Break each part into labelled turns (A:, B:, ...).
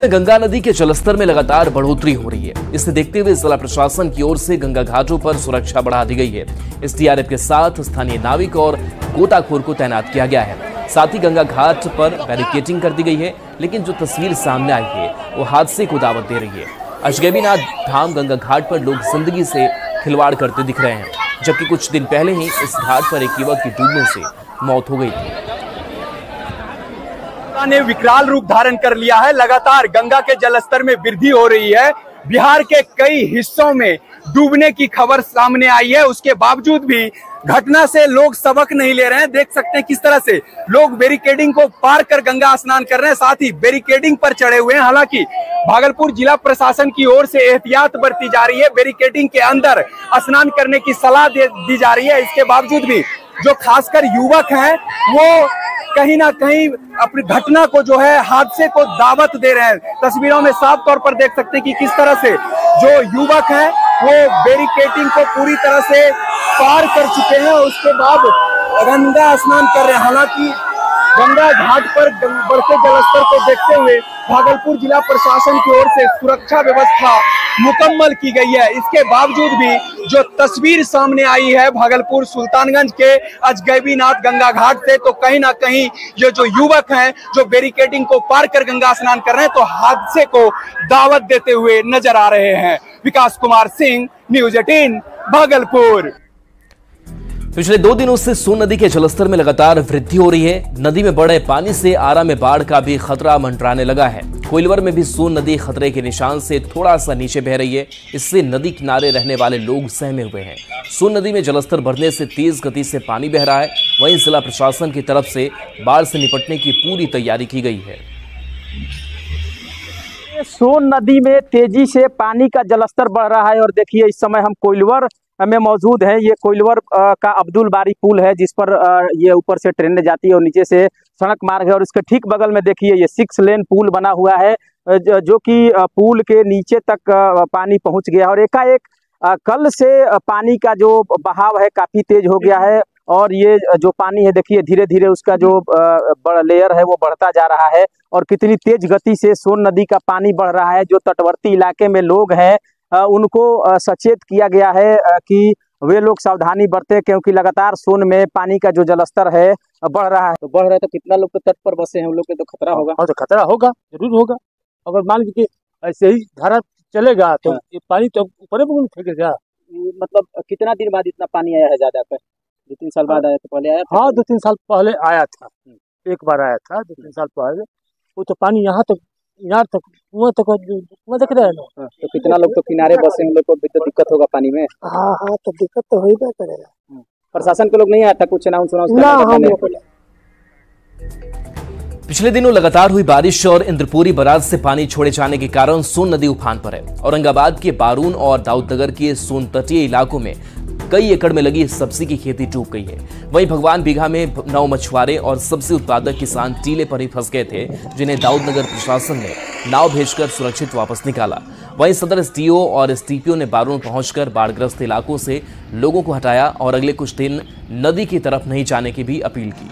A: गंगा नदी के जलस्तर में लगातार बढ़ोतरी हो रही है। इसे देखते हुए जिला प्रशासन की ओर से गंगा घाटों पर सुरक्षा बढ़ा दी गई है। एसडीआरएफ के साथ स्थानीय नाविक और गोताखोर को तैनात किया गया है। साथ ही गंगा घाट पर बैरिकेडिंग कर दी गई है। लेकिन जो तस्वीर सामने आई है वो हादसे को दावत दे रही है। अजगैबीनाथ धाम गंगा घाट पर लोग जिंदगी से खिलवाड़ करते दिख रहे हैं, जबकि कुछ दिन पहले ही इस घाट पर एक युवक की डूबने से मौत हो गई थी।
B: ने विकराल रूप धारण कर लिया है। लगातार गंगा के जलस्तर में वृद्धि हो रही है। बिहार के कई हिस्सों में डूबने की खबर सामने आई है। उसके बावजूद भी घटना से लोग सबक नहीं ले रहे हैं। देख सकते हैं किस तरह से लोग बैरिकेडिंग को पार कर गंगा स्नान कर रहे हैं, साथ ही बैरिकेडिंग पर चढ़े हुए हैं। हालांकि भागलपुर जिला प्रशासन की ओर से एहतियात बरती जा रही है। बैरिकेडिंग के अंदर स्नान करने की सलाह दी जा रही है। इसके बावजूद भी जो खासकर युवक हैं वो कहीं ना कहीं अपनी घटना को जो है हादसे को दावत दे रहे हैं। तस्वीरों में साफ तौर पर देख सकते हैं कि किस तरह से जो युवक हैं वो बैरिकेडिंग को पूरी तरह से पार कर चुके हैं और उसके बाद गंगा स्नान कर रहे हैं। हालांकि गंगा घाट पर बढ़ते जलस्तर को देखते हुए भागलपुर जिला प्रशासन की ओर से सुरक्षा व्यवस्था मुकम्मल की गई है। इसके बावजूद भी जो तस्वीर सामने आई है भागलपुर सुल्तानगंज के अजगैबीनाथ गंगा घाट से, तो कहीं ना कहीं ये जो युवक हैं जो बैरिकेडिंग को पार कर गंगा स्नान कर रहे हैं तो हादसे को दावत देते हुए नजर आ रहे हैं। विकास कुमार सिंह, न्यूज़ 18 भागलपुर।
A: पिछले 2 दिनों से सोन नदी के जलस्तर में लगातार वृद्धि हो रही है। नदी में बढ़े पानी से आरा में बाढ़ का भी खतरा मंडराने लगा है। कोइलवर में भी सोन नदी खतरे के निशान से थोड़ा सा नीचे बह रही है। इससे नदी किनारे रहने वाले लोग सहमे हुए हैं। सोन नदी में जलस्तर बढ़ने से तेज गति से पानी बह रहा है। वहीं जिला प्रशासन की तरफ से बाढ़ से निपटने की पूरी तैयारी की गई है।
C: सोन नदी में तेजी से पानी का जलस्तर बढ़ रहा है और देखिए इस समय हम कोइलवर में मौजूद है। ये कोइलवर का अब्दुल बारी पुल है जिस पर ये ऊपर से ट्रेन जाती है और नीचे से सड़क मार्ग है और इसके ठीक बगल में देखिए ये 6 लेन पुल बना हुआ है जो कि पुल के नीचे तक पानी पहुंच गया और एकाएक कल से पानी का जो बहाव है काफी तेज हो गया है और ये जो पानी है देखिए धीरे धीरे उसका जो लेयर है वो बढ़ता जा रहा है और कितनी तेज गति से सोन नदी का पानी बढ़ रहा है। जो तटवर्ती इलाके में लोग हैं उनको सचेत किया गया है कि वे लोग सावधानी बरतें क्योंकि लगातार सोन में पानी का जो जलस्तर है बढ़ रहा है। तो बढ़ रहा है तो कितना लोग तो तट पर बसे हैं, उन लोग के तो खतरा होगा।
D: और तो खतरा होगा, जरूर होगा। अगर मान लीजिए ऐसे ही धारा चलेगा तो ये पानी तो ऊपर फेंकेगा।
C: मतलब कितना दिन बाद इतना पानी आया है ज्यादा पर? 2-3 साल बाद आया था? पहले आया था?
D: हाँ 2-3 साल पहले आया था, एक बार आया था 2-3 साल पहले। वो तो पानी यहाँ तक कुआं तक दिख रहा है ना।
C: तो कितना लोग तो किनारे बसे, उन लोग को भी तो दिक्कत होगा पानी में।
D: हाँ तो दिक्कत तो हो ही करेगा।
C: प्रशासन के लोग नहीं आया था कुछ अनाउंस?
A: पिछले दिनों लगातार हुई बारिश और इंद्रपुरी बराज से पानी छोड़े जाने के कारण सोन नदी उफान पर है। औरंगाबाद के बारून और दाऊदनगर के सोन तटीय इलाकों में कई एकड़ में लगी सब्जी की खेती डूब गई है। वहीं भगवान बीघा में 9 मछुआरे और सब्जी उत्पादक किसान टीले पर ही फंस गए थे, जिन्हें दाऊदनगर प्रशासन ने नाव भेजकर सुरक्षित वापस निकाला। वहीं सदर एसडीओ और एसडीपीओ ने बारून पहुंचकर बाढ़ग्रस्त इलाकों से लोगों को हटाया और अगले कुछ दिन नदी की तरफ नहीं जाने की भी अपील की।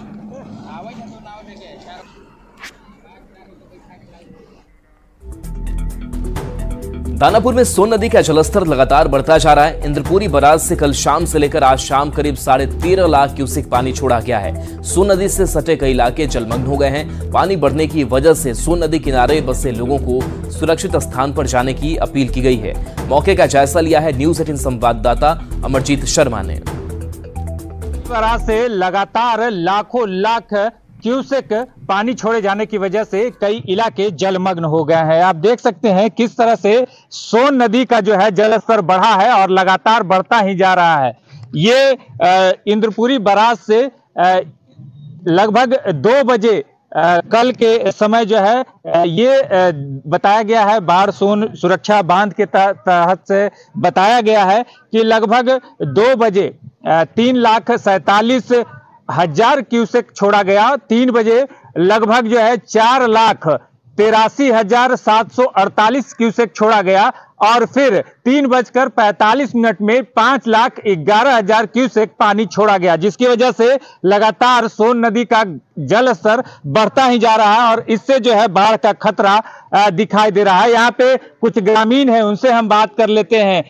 A: दानापुर में सोन नदी का जलस्तर लगातार बढ़ता जा रहा है। इंद्रपुरी बराज से कल शाम से लेकर आज शाम करीब 13.5 लाख क्यूसेक पानी छोड़ा गया है। सोन नदी से सटे कई इलाके जलमग्न हो गए हैं। पानी बढ़ने की वजह से सोन नदी किनारे बसे लोगों को सुरक्षित स्थान पर जाने की अपील की गई है। मौके का जायजा लिया है न्यूज़ 18 संवाददाता अमरजीत शर्मा ने।
E: बराज से लगातार लाखों लाख क्यूसेक पानी छोड़े जाने की वजह से कई इलाके जलमग्न हो गए हैं। आप देख सकते हैं किस तरह से सोन नदी का जो है जलस्तर बढ़ा है और लगातार बढ़ता ही जा रहा है। ये इंद्रपुरी बराज से लगभग 2 बजे कल के समय जो है ये बताया गया है, बाढ़ सोन सुरक्षा बांध के तहत से बताया गया है कि लगभग 2 बजे 3,47,000 क्यूसेक छोड़ा गया। 3 बजे लगभग जो है 4,83,748 क्यूसेक छोड़ा गया और फिर 3:45 में 5,11,000 क्यूसेक पानी छोड़ा गया, जिसकी वजह से लगातार सोन नदी का जल स्तर बढ़ता ही जा रहा है और इससे जो है बाढ़ का खतरा दिखाई दे रहा है। यहाँ पे कुछ ग्रामीण हैं, उनसे हम बात कर लेते हैं।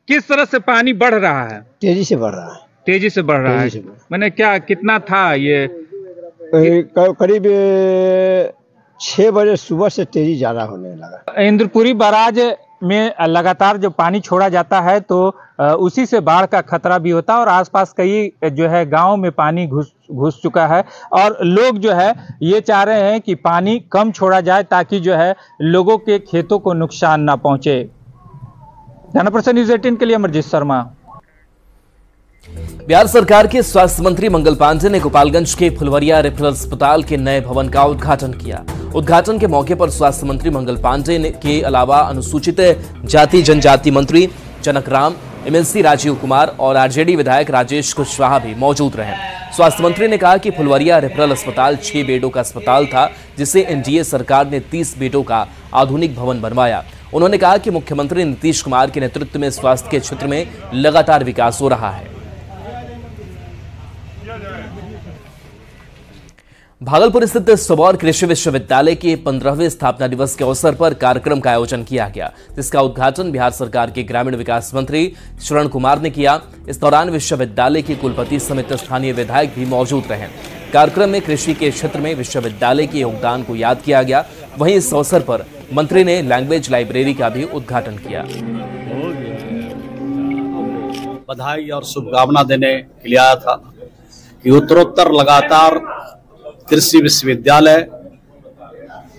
E: किस तरह से पानी बढ़ रहा है?
F: तेजी से बढ़ रहा है।
E: तेजी से बढ़ रहा है, मैंने क्या कितना था ये?
F: करीब 6 बजे सुबह से तेजी ज्यादा होने लगा।
E: इंद्रपुरी बैराज में लगातार जो पानी छोड़ा जाता है तो उसी से बाढ़ का खतरा भी होता है और आसपास कई जो है गांव में पानी घुस चुका है और लोग जो है ये चाह रहे हैं कि पानी कम छोड़ा जाए ताकि जो है लोगों के खेतों को नुकसान ना पहुंचे। जनप्रसन न्यूज़ 18 के लिए अमरजीत शर्मा।
A: बिहार सरकार के स्वास्थ्य मंत्री मंगल पांडेय ने गोपालगंज के फुलवरिया रेफरल अस्पताल के नए भवन का उद्घाटन किया। उद्घाटन के मौके पर स्वास्थ्य मंत्री मंगल पांडेय के अलावा अनुसूचित जाति जनजाति मंत्री जनक राम, एमएलसी राजीव कुमार और आरजेडी विधायक राजेश कुशवाहा भी मौजूद रहे। स्वास्थ्य मंत्री ने कहा कि फुलवरिया रेफरल अस्पताल 6 बेडों का अस्पताल था, जिसे एनडीए सरकार ने 30 बेडों का आधुनिक भवन बनवाया। उन्होंने कहा कि मुख्यमंत्री नीतीश कुमार के नेतृत्व में स्वास्थ्य के क्षेत्र में लगातार विकास हो रहा है। भागलपुर स्थित सबौर कृषि विश्वविद्यालय के 15वें स्थापना दिवस के अवसर पर कार्यक्रम का आयोजन किया गया, जिसका उद्घाटन बिहार सरकार के ग्रामीण विकास मंत्री श्रवण कुमार ने किया। इस दौरान विश्वविद्यालय के कुलपति समेत स्थानीय विधायक भी मौजूद रहे। कार्यक्रम में कृषि के क्षेत्र में विश्वविद्यालय के योगदान को याद किया गया। वहीं इस अवसर पर मंत्री ने लैंग्वेज लाइब्रेरी का भी उद्घाटन किया।
G: बधाई और शुभकामना देने के लिए आया था कि उत्तरोत्तर लगातार कृषि विश्वविद्यालय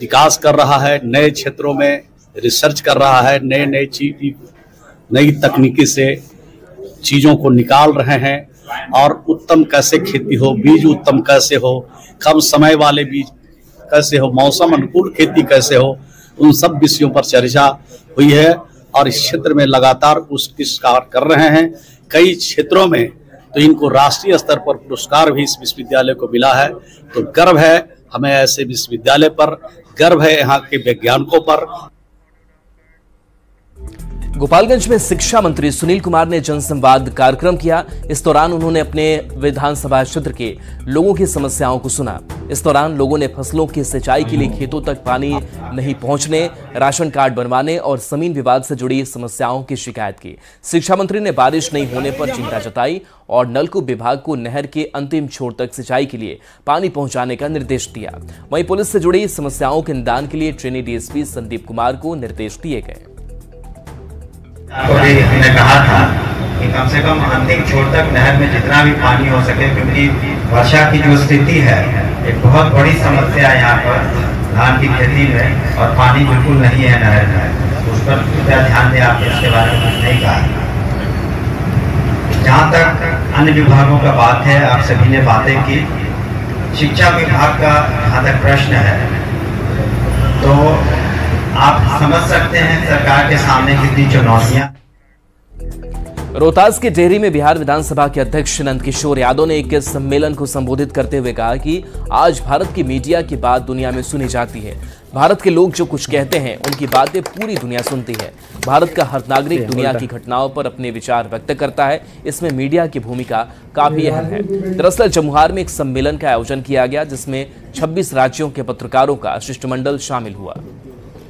G: विकास कर रहा है, नए क्षेत्रों में रिसर्च कर रहा है, नई तकनीकी से चीजों को निकाल रहे हैं और उत्तम कैसे खेती हो, बीज उत्तम कैसे हो, कम समय वाले बीज कैसे हो, मौसम अनुकूल खेती कैसे हो, उन सब विषयों पर चर्चा हुई है और इस क्षेत्र में लगातार उत्कृष्ट कार्य कर रहे हैं। कई क्षेत्रों में तो इनको राष्ट्रीय स्तर पर पुरस्कार भी इस विश्वविद्यालय को मिला है। तो गर्व है हमें ऐसे विश्वविद्यालय पर, गर्व है यहाँ के वैज्ञानिकों पर।
A: गोपालगंज में शिक्षा मंत्री सुनील कुमार ने जनसंवाद कार्यक्रम किया। इस दौरान उन्होंने अपने विधानसभा क्षेत्र के लोगों की समस्याओं को सुना। इस दौरान लोगों ने फसलों की सिंचाई के लिए खेतों तक पानी नहीं पहुंचने, राशन कार्ड बनवाने और जमीन विवाद से जुड़ी समस्याओं की शिकायत की। शिक्षा मंत्री ने बारिश नहीं होने पर चिंता जताई और नलकूप विभाग को नहर के अंतिम छोर तक सिंचाई के लिए पानी पहुंचाने का निर्देश दिया। वहीं पुलिस से जुड़ी समस्याओं के निदान के लिए ट्रेनी डीएसपी संदीप कुमार को निर्देश दिए गए।
H: हमने कहा था कि कम से कम अंतिम छोर तक नहर में जितना भी पानी हो सके, क्योंकि वर्षा की जो स्थिति है एक बहुत बड़ी समस्या है यहाँ पर धान की खेती में और पानी बिल्कुल नहीं है नहर में। उस पर कृपया ध्यान दें, आपने इसके बारे में कुछ नहीं कहा। जहाँ तक अन्य विभागों का बात है, आप सभी ने बातें की। शिक्षा विभाग का जहाँ तक प्रश्न है तो आप समझ सकते हैं सरकार के सामने कितनी चुनौतियां।
A: रोहतास के डेहरी में बिहार विधानसभा के अध्यक्ष नंदकिशोर यादव ने एक सम्मेलन को संबोधित करते हुए कहा कि आज भारत की मीडिया की बात दुनिया में सुनी जाती है। भारत के लोग जो कुछ कहते हैं उनकी बातें पूरी दुनिया सुनती है। भारत का हर नागरिक दुनिया की घटनाओं पर अपने विचार व्यक्त करता है। इसमें मीडिया की भूमिका काफी अहम है। दरअसल जमुहार में एक सम्मेलन का आयोजन किया गया, जिसमें 26 राज्यों के पत्रकारों का शिष्टमंडल शामिल हुआ।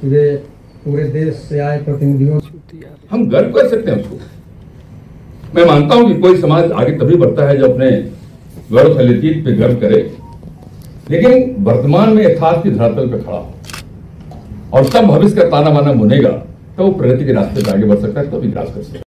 I: पूरे देश से आए प्रतिनिधियों, हम गर्व कर सकते हैं उसको। मैं मानता हूं कि कोई समाज आगे तभी बढ़ता है जब अपने गौरव सलितीत पे गर्व करे, लेकिन वर्तमान में यथार्थ की धरातल पे खड़ा हो और तब भविष्य का ताना बाना बुनेगा तो वो प्रगति के रास्ते पे आगे बढ़ सकता है, तो विकास कर सकता है।